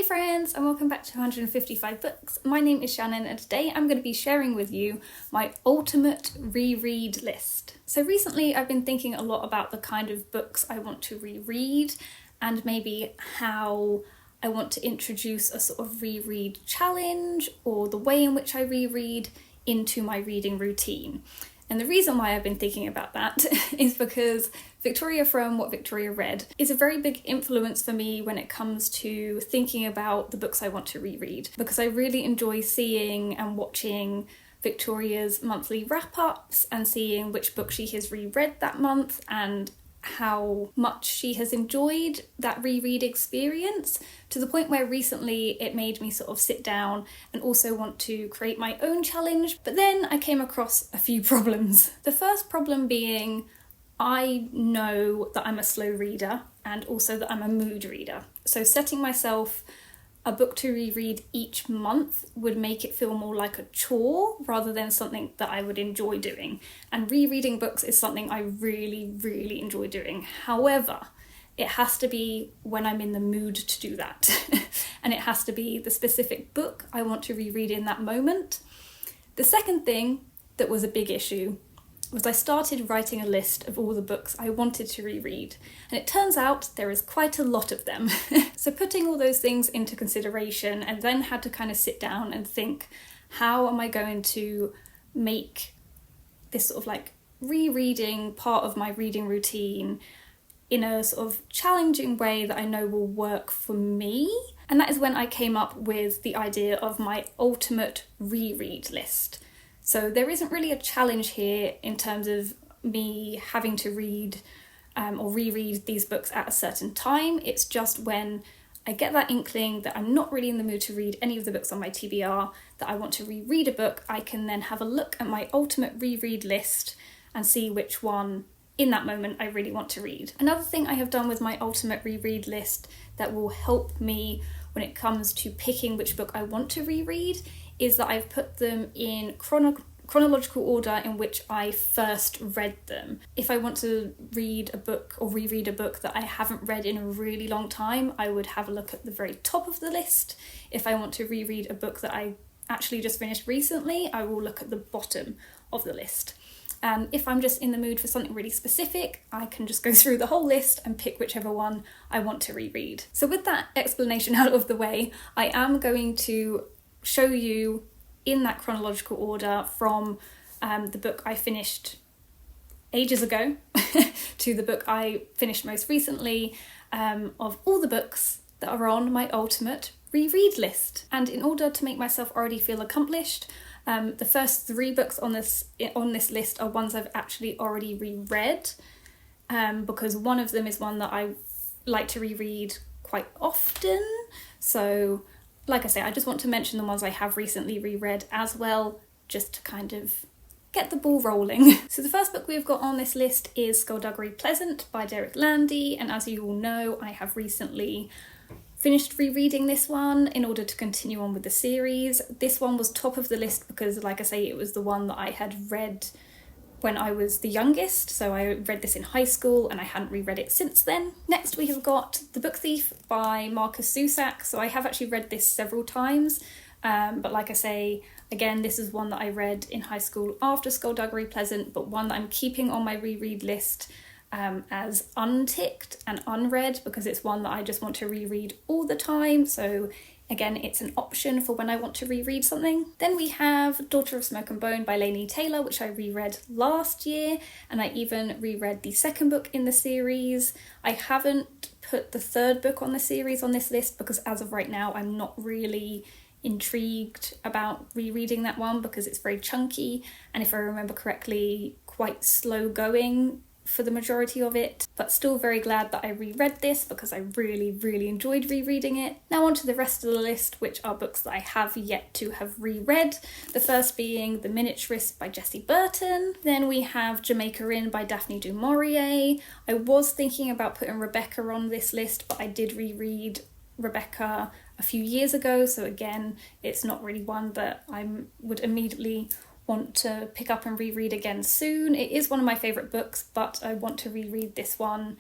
friends, and welcome back to 155 Books. My name is Shannon and today I'm going to be sharing with you my ultimate reread list. So recently I've been thinking a lot about the kind of books I want to reread and maybe how I want to introduce a sort of reread challenge or the way in which I reread into my reading routine. And the reason why I've been thinking about that is because Victoria from What Victoria Read is a very big influence for me when it comes to thinking about the books I want to reread, because I really enjoy seeing and watching Victoria's monthly wrap-ups and seeing which book she has reread that month and how much she has enjoyed that reread experience, to the point where recently it made me sort of sit down and also want to create my own challenge. But then I came across a few problems. The first problem being, I know that I'm a slow reader and also that I'm a mood reader. So setting myself a book to reread each month would make it feel more like a chore rather than something that I would enjoy doing. And rereading books is something I really enjoy doing. However, it has to be when I'm in the mood to do that. And it has to be the specific book I want to reread in that moment. The second thing that was a big issue was I started writing a list of all the books I wanted to reread, and it turns out there is quite a lot of them. So putting all those things into consideration, and then had to kind of sit down and think, how am I going to make this sort of like rereading part of my reading routine in a sort of challenging way that I know will work for me? And that is when I came up with the idea of my ultimate reread list. So there isn't really a challenge here in terms of me having to read or reread these books at a certain time. It's just when I get that inkling that I'm not really in the mood to read any of the books on my TBR, that I want to reread a book, I can then have a look at my ultimate reread list and see which one in that moment I really want to read. Another thing I have done with my ultimate reread list that will help me when it comes to picking which book I want to reread is that I've put them in chronological order in which I first read them. If I want to read a book or reread a book that I haven't read in a really long time, I would have a look at the very top of the list. If I want to reread a book that I actually just finished recently, I will look at the bottom of the list. If I'm just in the mood for something really specific, I can just go through the whole list and pick whichever one I want to reread. So with that explanation out of the way, I am going to show you in that chronological order from the book I finished ages ago to the book I finished most recently, of all the books that are on my ultimate reread list. And in order to make myself already feel accomplished, the first 3 books on this list are ones I've actually already reread, because one of them is one that I like to reread quite often. So like I say, I just want to mention the ones I have recently reread as well, just to kind of get the ball rolling. So the first book we've got on this list is Skullduggery Pleasant by Derek Landy, and as you all know, I have recently finished rereading this one in order to continue on with the series. This one was top of the list because, like I say, it was the one that I had read when I was the youngest, so I read this in high school and I hadn't reread it since then. Next we have got The Book Thief by Marcus Zusak. So I have actually read this several times, but like I say, again, this is one that I read in high school after Skullduggery Pleasant, but one that I'm keeping on my reread list as unticked and unread because it's one that I just want to reread all the time. So again, it's an option for when I want to reread something. Then we have Daughter of Smoke and Bone by Laini Taylor, which I reread last year, and I even reread the second book in the series. I haven't put the third book on the series on this list because as of right now, I'm not really intrigued about rereading that one because it's very chunky, and if I remember correctly, quite slow going for the majority of it, but still very glad that I reread this because I really enjoyed rereading it. Now on to the rest of the list, which are books that I have yet to have reread. The first being The Miniaturist by Jessie Burton. Then we have Jamaica Inn by Daphne du Maurier. I was thinking about putting Rebecca on this list, but I did reread Rebecca a few years ago, so again, it's not really one that I would immediately want to pick up and reread again soon. It is one of my favourite books, but I want to reread this one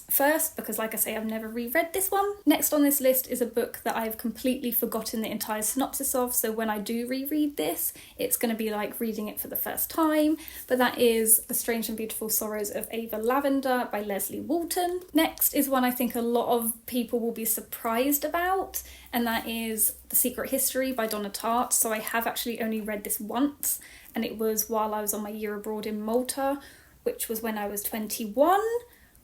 first because, like I say, I've never reread this one. Next on this list is a book that I've completely forgotten the entire synopsis of, so when I do reread this, it's going to be like reading it for the first time, but that is The Strange and Beautiful Sorrows of Ava Lavender by Leslie Walton. Next is one I think a lot of people will be surprised about, and that is The Secret History by Donna Tartt. So I have actually only read this once, and it was while I was on my year abroad in Malta, which was when I was 21,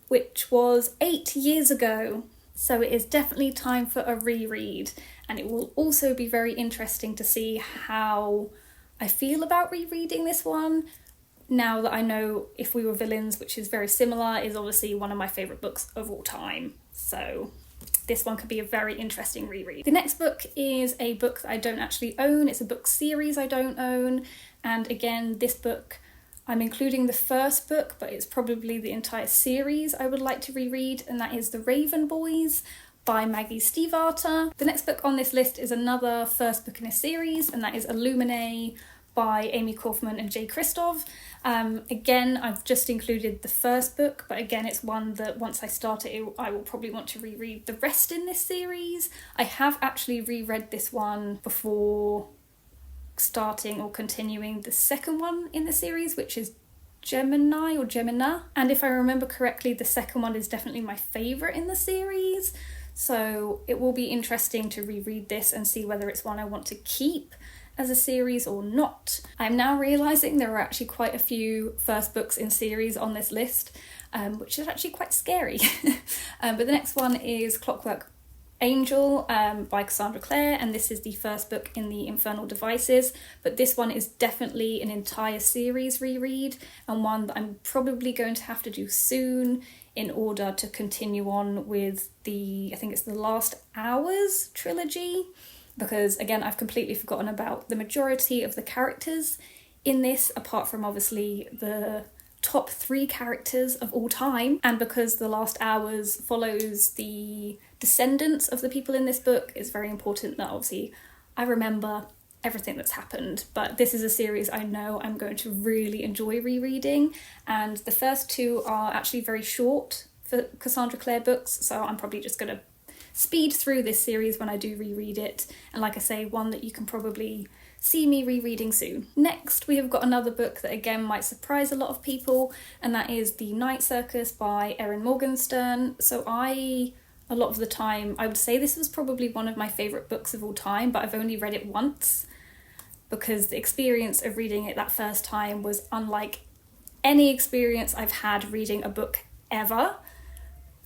which was 8 years ago. So it is definitely time for a reread, and it will also be very interesting to see how I feel about rereading this one, now that I know If We Were Villains, which is very similar, is obviously one of my favourite books of all time. So this one could be a very interesting reread. The next book is a book that I don't actually own. It's a book series I don't own. And again, this book, I'm including the first book, but it's probably the entire series I would like to reread, and that is The Raven Boys by Maggie Stiefvater. The next book on this list is another first book in a series, and that is Illuminae by Amy Kaufman and Jay Kristoff. Again, I've just included the first book, but again, it's one that once I start it, I will probably want to reread the rest in this series. I have actually reread this one before starting or continuing the second one in the series, which is Gemini or Gemina. And if I remember correctly, the second one is definitely my favourite in the series. So it will be interesting to reread this and see whether it's one I want to keep as a series or not. I'm now realising there are actually quite a few first books in series on this list, which is actually quite scary. But the next one is Clockwork Angel by Cassandra Clare, and this is the first book in the Infernal Devices, but this one is definitely an entire series reread, and one that I'm probably going to have to do soon in order to continue on with I think it's the Last Hours trilogy, because again, I've completely forgotten about the majority of the characters in this, apart from obviously the top 3 characters of all time, and because The Last Hours follows the descendants of the people in this book, it's very important that obviously I remember everything that's happened. But this is a series I know I'm going to really enjoy rereading, and the first 2 are actually very short for Cassandra Clare books, so I'm probably just going to speed through this series when I do reread it, and like I say, one that you can probably see me rereading soon. Next, we have got another book that again might surprise a lot of people, and that is The Night Circus by Erin Morgenstern. So a lot of the time, I would say this was probably one of my favourite books of all time, but I've only read it once, because the experience of reading it that first time was unlike any experience I've had reading a book ever.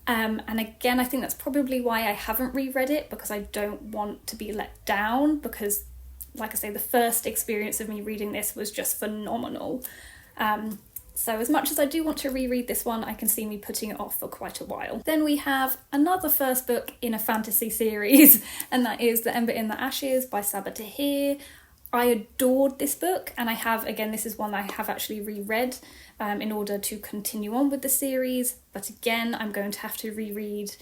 And again, I think that's probably why I haven't reread it, because I don't want to be let down, because like I say, the first experience of me reading this was just phenomenal. So as much as I do want to reread this one, I can see me putting it off for quite a while. Then we have another first book in a fantasy series, and that is The Ember in the Ashes by Sabaa Tahir. I adored this book, and again, this is one I have actually reread in order to continue on with the series, but again, I'm going to have to reread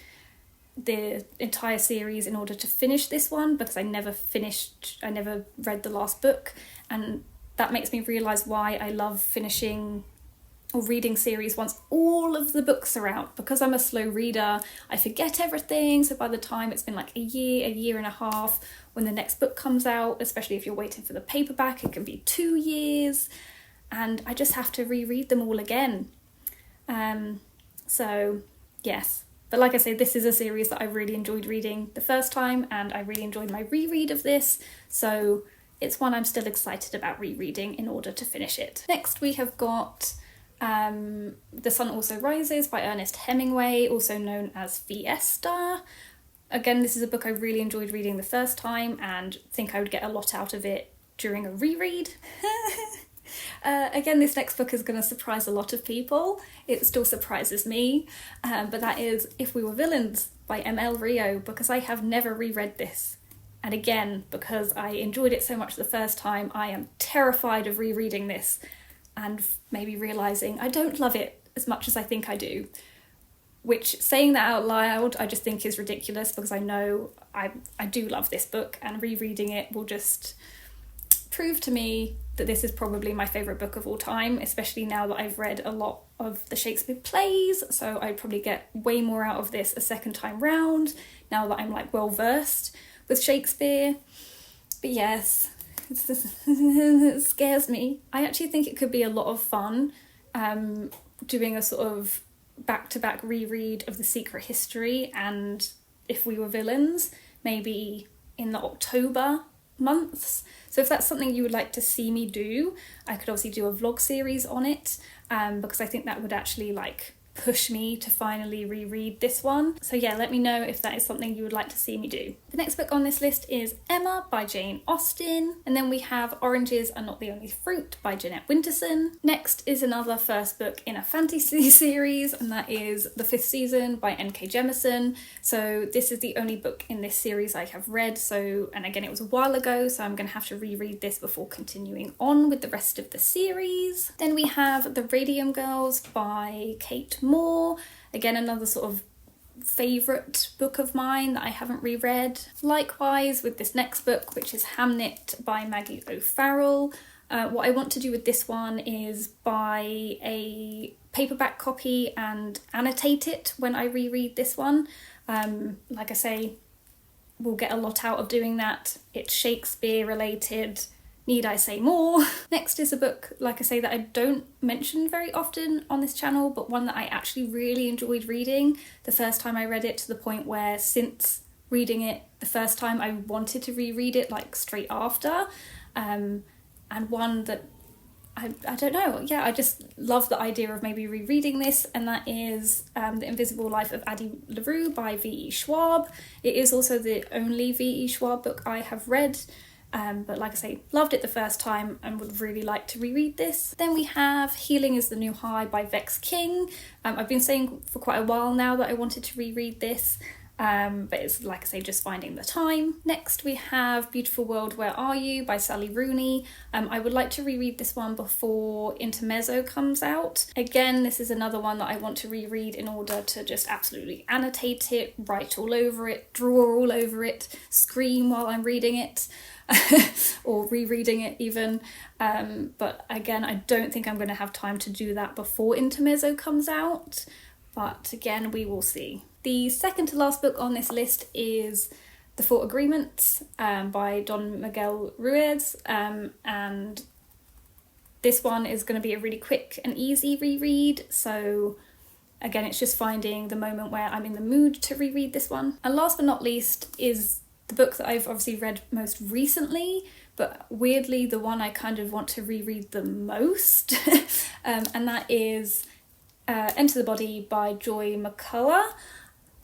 the entire series in order to finish this one, because I never read the last book, and that makes me realise why I love finishing or reading series once all of the books are out. Because I'm a slow reader, I forget everything, so by the time it's been like a year and a half when the next book comes out, especially if you're waiting for the paperback, it can be 2 years, and I just have to reread them all again. So yes, but like I say, this is a series that I really enjoyed reading the first time, and I really enjoyed my reread of this, so it's one I'm still excited about rereading in order to finish it. Next we have got The Sun Also Rises by Ernest Hemingway, also known as Fiesta. Again, this is a book I really enjoyed reading the first time and think I would get a lot out of it during a reread. Again, this next book is going to surprise a lot of people. It still surprises me, but that is If We Were Villains by M.L. Rio, because I have never reread this. And again, because I enjoyed it so much the first time, I am terrified of rereading this and maybe realising I don't love it as much as I think I do. Which, saying that out loud, I just think is ridiculous, because I know I do love this book, and rereading it will just prove to me that this is probably my favourite book of all time, especially now that I've read a lot of the Shakespeare plays, so I'd probably get way more out of this a second time round, now that I'm like well versed with Shakespeare. But yes, it scares me. I actually think it could be a lot of fun doing a sort of back-to-back reread of The Secret History and If We Were Villains, maybe in the October months. So if that's something you would like to see me do, I could obviously do a vlog series on it, because I think that would actually like push me to finally reread this one. So yeah, let me know if that is something you would like to see me do. The next book on this list is Emma by Jane Austen, and then we have Oranges Are Not the Only Fruit by Jeanette Winterson. Next is another first book in a fantasy series, and that is The Fifth Season by N.K. Jemisin. So this is the only book in this series I have read, and again it was a while ago, so I'm going to have to reread this before continuing on with the rest of the series. Then we have The Radium Girls by Kate Moore, again another sort of favourite book of mine that I haven't reread. Likewise with this next book, which is Hamnet by Maggie O'Farrell. What I want to do with this one is buy a paperback copy and annotate it when I reread this one. Like I say, we'll get a lot out of doing that. It's Shakespeare related. Need I say more? Next is a book, like I say, that I don't mention very often on this channel, but one that I actually really enjoyed reading the first time I read it, to the point where since reading it the first time I wanted to reread it like straight after, and one that I don't know, yeah, I just love the idea of maybe rereading this, and that is The Invisible Life of Addie LaRue by V.E. Schwab. It is also the only V.E. Schwab book I have read. But like I say, loved it the first time and would really like to reread this. Then we have Healing is the New High by Vex King. I've been saying for quite a while now that I wanted to reread this, but it's, like I say, just finding the time. Next we have Beautiful World, Where Are You by Sally Rooney. I would like to reread this one before Intermezzo comes out. Again, this is another one that I want to reread in order to just absolutely annotate it, write all over it, draw all over it, scream while I'm reading it. Or rereading it even, but again I don't think I'm going to have time to do that before Intermezzo comes out, but again we will see. The second to last book on this list is The Four Agreements by Don Miguel Ruiz, and this one is going to be a really quick and easy reread, so again it's just finding the moment where I'm in the mood to reread this one. And last but not least is the book that I've obviously read most recently, but weirdly the one I kind of want to reread the most, and that is Enter the Body by Joy McCullough.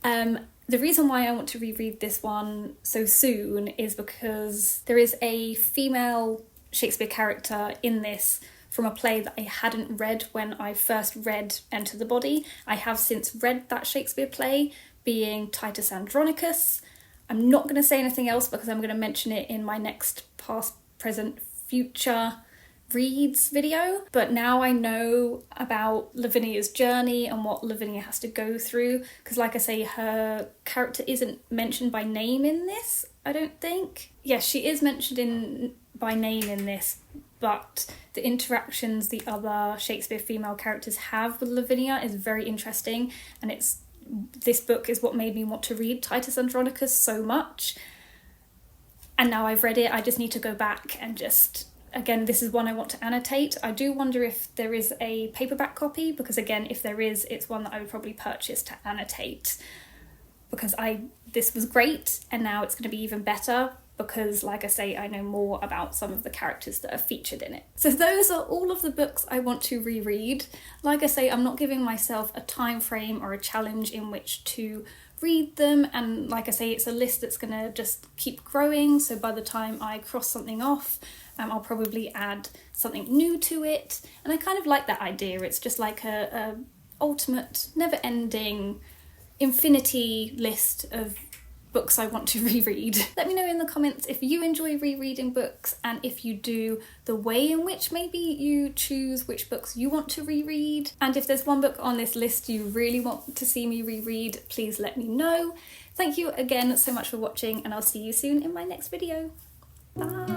The reason why I want to reread this one so soon is because there is a female Shakespeare character in this from a play that I hadn't read when I first read Enter the Body. I have since read that Shakespeare play, being Titus Andronicus. I'm not going to say anything else because I'm going to mention it in my next past, present, future reads video. But now I know about Lavinia's journey and what Lavinia has to go through, because like I say, her character isn't mentioned by name in this, I don't think. Yes, she is mentioned by name in this, but the interactions the other Shakespeare female characters have with Lavinia is very interesting, and this book is what made me want to read Titus Andronicus so much. And now I've read it, I just need to go back and just, again, this is one I want to annotate. I do wonder if there is a paperback copy, because again, if there is, it's one that I would probably purchase to annotate, because this was great and now it's going to be even better, because like I say, I know more about some of the characters that are featured in it. So those are all of the books I want to reread. Like I say, I'm not giving myself a time frame or a challenge in which to read them, and like I say, it's a list that's going to just keep growing, so by the time I cross something off, I'll probably add something new to it, and I kind of like that idea. It's just like a ultimate, never-ending, infinity list of books I want to reread. Let me know in the comments if you enjoy rereading books, and if you do, the way in which maybe you choose which books you want to reread. And if there's one book on this list you really want to see me reread, please let me know. Thank you again so much for watching, and I'll see you soon in my next video. Bye!